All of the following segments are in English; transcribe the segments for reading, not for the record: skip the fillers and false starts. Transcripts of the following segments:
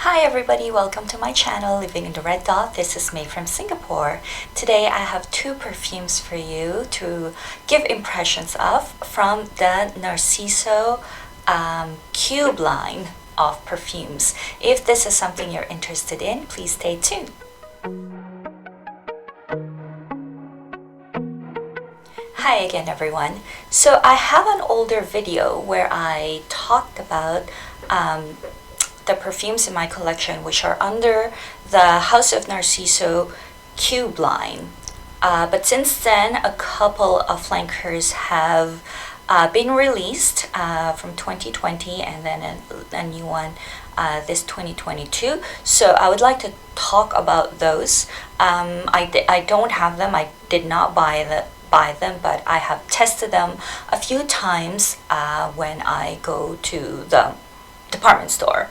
Hi everybody, welcome to my channel Living in the Red Dot. This is May from Singapore. Today I have two perfumes for you to give impressions of from the Narciso Cube line of perfumes. If this is something you're interested in, please stay tuned. Hi again everyone. So I have an older video where I talked about the perfumes in my collection which are under the House of Narciso Cube line. But since then, a couple of flankers have been released from 2020 and then a new one this 2022. So I would like to talk about those. I don't have them. I did not buy them, but I have tested them a few times when I go to the department store.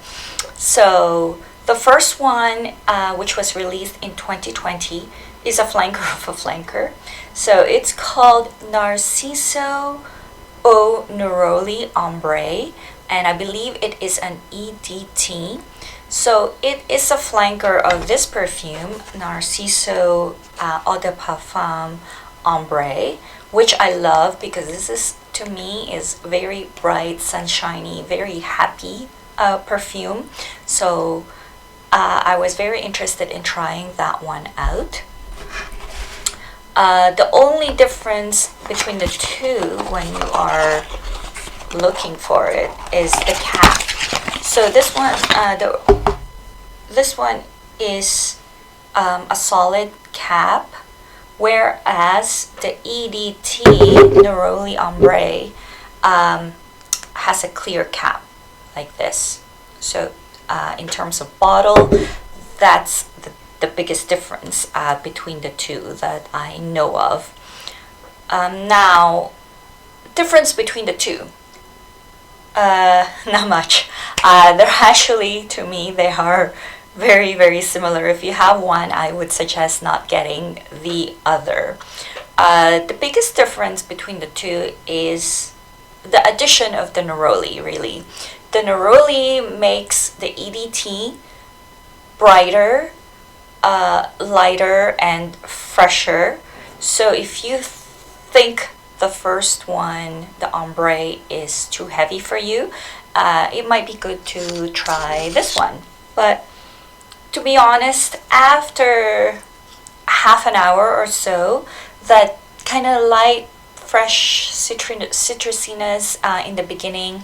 So the first one, which was released in 2020, is a flanker of a flanker. So it's called Narciso Neroli Ambree, and I believe it is an EDT. So it is a flanker of this perfume, Narciso Eau de Parfum Ambree, which I love because this is, to me, is very bright, sunshiny, very happy perfume. So I was very interested in trying that one out. The only difference between the two when you are looking for it is the cap. So this one is a solid cap, whereas the EDT Neroli Ambree has a clear cap like this. So in terms of bottle, that's the biggest difference between the two that I know of. Now, difference between the two, not much. They're actually, to me, they are very, very similar. If you have one, I would suggest not getting the other. The biggest difference between the two is the addition of the Neroli, really. The Neroli makes the EDT brighter, lighter, and fresher. So if you think the first one, the Ambree, is too heavy for you, it might be good to try this one. But to be honest, after half an hour or so, that kind of light, fresh citrusiness in the beginning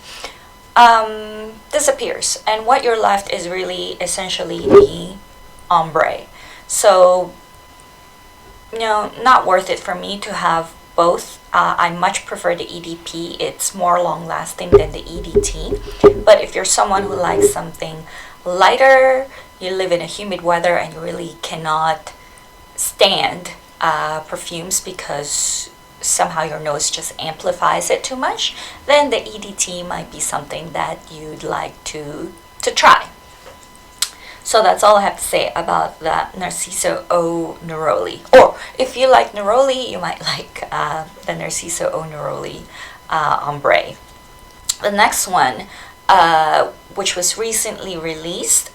disappears, and what you're left is really essentially the Ambree. So, not worth it for me to have both. I much prefer the EDP. It's more long lasting than the EDT. But if you're someone who likes something lighter, you live in a humid weather and you really cannot stand perfumes because somehow your nose just amplifies it too much, then the EDT might be something that you'd like to try. So that's all I have to say about the Narciso Eau Neroli. Or if you like Neroli, you might like the Narciso Eau Neroli Ambree. The next one, which was recently released,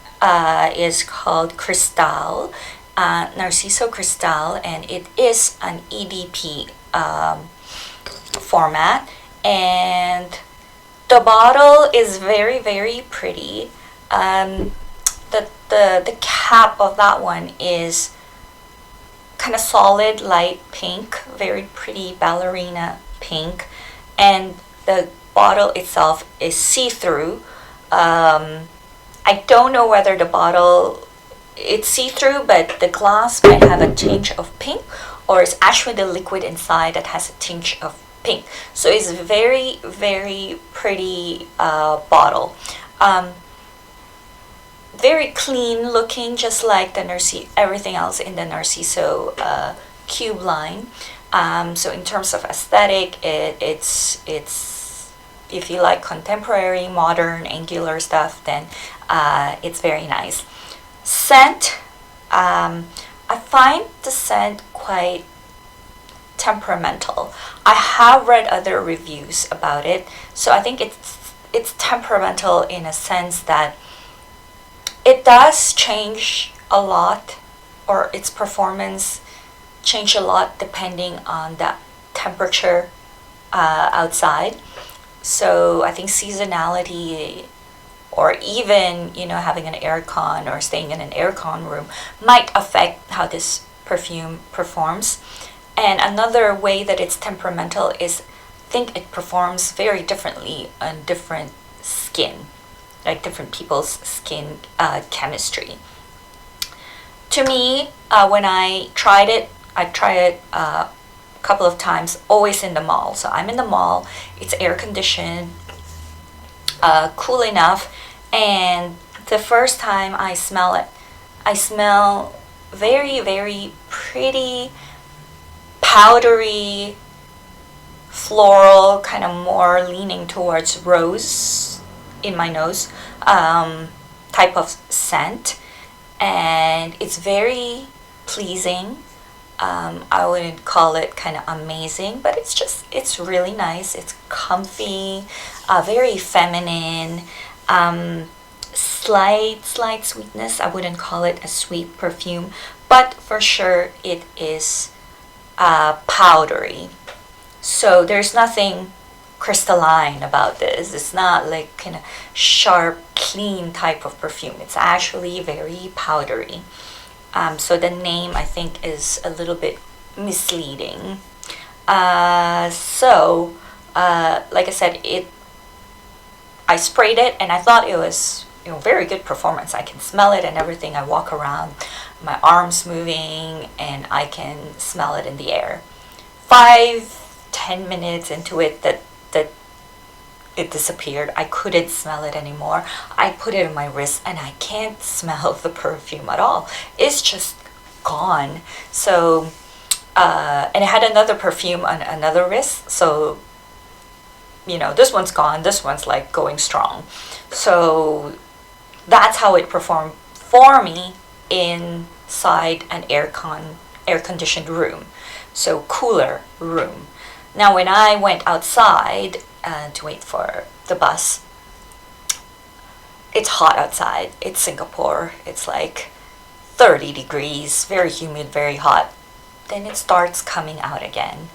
is called Cristal, Narciso Cristal, and it is an EDP format, and the bottle is very, very pretty. The cap of that one is kind of solid light pink, very pretty ballerina pink, and the bottle itself is see-through. I don't know whether the bottle, it's see-through, but the glass might have a tinge of pink, or it's actually the liquid inside that has a tinge of pink. So it's a very, very pretty bottle. Very clean looking, just like the everything else in the Narciso Cube line. So in terms of aesthetic, it's if you like contemporary, modern, angular stuff, then it's very nice. Scent, I find the scent quite temperamental. I have read other reviews about it, so I think it's temperamental in a sense that It does change a lot, or its performance change a lot depending on the temperature outside. So I think seasonality, or even, you know, having an aircon or staying in an aircon room might affect how this perfume performs. And another way that it's temperamental is, I think it performs very differently on different skin, like different people's skin chemistry. To me, when I tried it a couple of times, always in the mall. So I'm in the mall, it's air conditioned, cool enough, and the first time I smell it, I smell very, very pretty, powdery, floral, kind of more leaning towards rose in my nose type of scent, and it's very pleasing. I wouldn't call it kind of amazing, but it's really nice. It's comfy, very feminine, slight sweetness. I wouldn't call it a sweet perfume, but for sure it is powdery. So there's nothing crystalline about this. It's not like kind of sharp, clean type of perfume. It's actually very powdery. So the name, I think, is a little bit misleading. Like I said, I sprayed it and I thought it was, you know, very good performance. I can smell it and everything. I walk around, my arms moving, and I can smell it in the air. 5-10 minutes into it, that it disappeared. I couldn't smell it anymore. I put it on my wrist and I can't smell the perfume at all. It's just gone. So, and it had another perfume on another wrist. So, you know, this one's gone. This one's like going strong. So that's how it performed for me inside an air-conditioned room. So cooler room. Now, when I went outside to wait for the bus, it's hot outside. It's Singapore. It's like 30 degrees, very humid, very hot. Then it starts coming out again.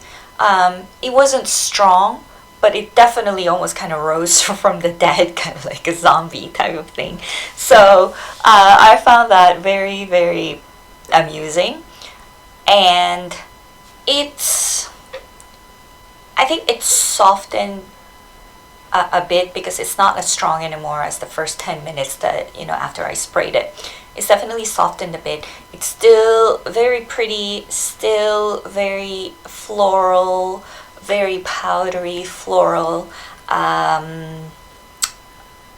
It wasn't strong, but it definitely almost kind of rose from the dead, kind of like a zombie type of thing. So I found that very, very amusing. And I think it's softened a bit because it's not as strong anymore as the first 10 minutes that, you know, after I sprayed it. It's definitely softened a bit. It's still very pretty, still very floral, very powdery floral.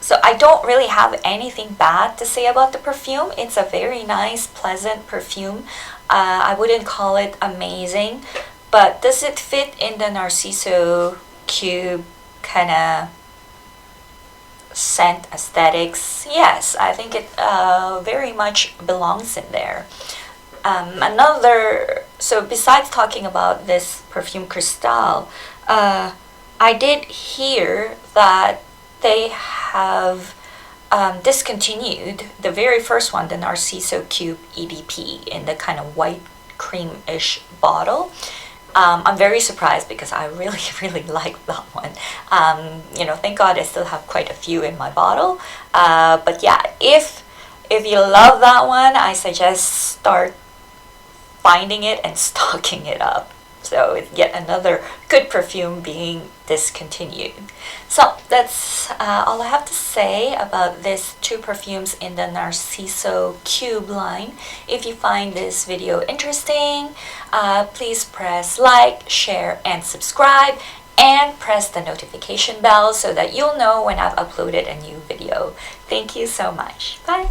So I don't really have anything bad to say about the perfume. It's a very nice, pleasant perfume. I wouldn't call it amazing, but does it fit in the Narciso cube kind of scent aesthetics? Yes, I think it very much belongs in there. So besides talking about this perfume Cristal, I did hear that they have discontinued the very first one, the Narciso Cube EDP, in the kind of white cream-ish bottle. I'm very surprised because I really, really like that one. You know, thank God I still have quite a few in my bottle. But yeah, if you love that one, I suggest start finding it and stocking it up. So it's yet another good perfume being discontinued. So that's all I have to say about these two perfumes in the Narciso Cube line. If you find this video interesting, please press like, share, and subscribe, and press the notification bell so that you'll know when I've uploaded a new video. Thank you so much. Bye!